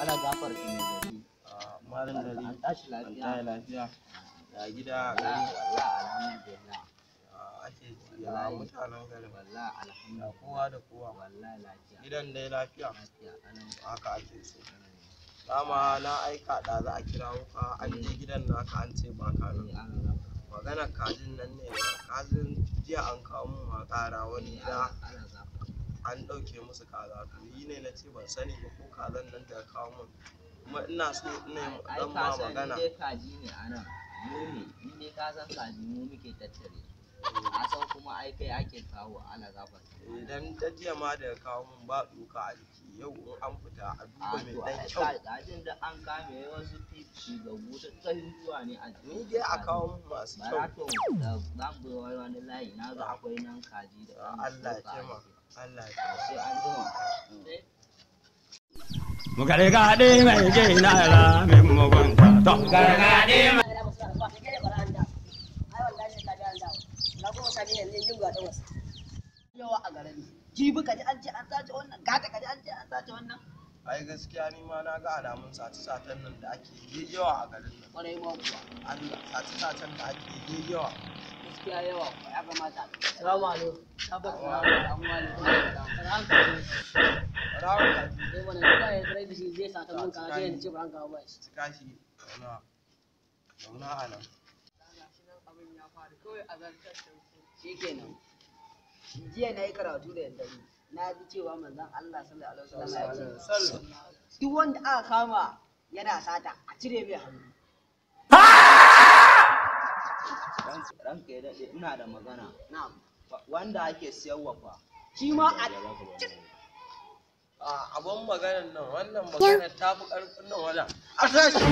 ana gafar ne gari. Malam gari An tashi lafiya. lafiya. Ya gida Wallahi gari. alhamdulillah. Ake ya mutanen garin. Wallahi alhamdulillah. Kowa da kowa. Wallahi lafiya. Gidan dai lafiya. Lafiya anan. Haka ake so. Dama na aika da za a kira ka an je gidan naka an ce ba ka nan. Maganar kajin nan ne, kajin jiya an kawo mun ma ƙara wani gida an ɗauke musu kaza to yi ne na ce ban sani ba ko kazan nan da kawo mun kuma ina so ina yi dan ma magana. Ai kaji ne anan. Mu ne, in dai ka san kaji mu muke tattare. A san kuma ai kai ake kawo ana gafar. Idan ta jiya ma da kawo mun ba duka a jiki yau in an fita a duba mai dan kyau. Kajin da an kame wasu fifi ga buta tsayin zuwa ne a jiki. Ni dai a kawo mun masu kyau. Barato da zambu wani layi na ga akwai nan kaji da Allah ya taimaka. Allah ya taimaka. sai an jima. Mu gargaɗe mai gina ra min mugunta. To gargaɗe mai yawa a garin jibi kaji an ce an sace wannan gata kaji an ce an sace wannan Ai gaskiya ni ma na ga alamun sace-sacen nan da ake yi yawa a garin nan. kwarai ma kuwa Allah sace-sacen da ake yi yawa. gaskiya yawa kuwa ya kamata salamu alaikum tabbata amma alaikum ran ka Rawa kaji dai wannan da ya tare da shi zai sata mun ka sai ya ce ba an kawo ba shi cika shi zauna a nan. abin ya faru kawai a zartar shikenan jiya na yi karatu da daddare na ji cewa manzon Allah sallallahu alaihi wasallam ya ce duk wanda aka kama yana sata a cire mai hannu Ranka ya daɗe ina da magana. na'am Wanda ake siyarwa fa. shi ma a Abin maganar nan wannan maganar ta fi ƙarfin nan wajen. A tashi!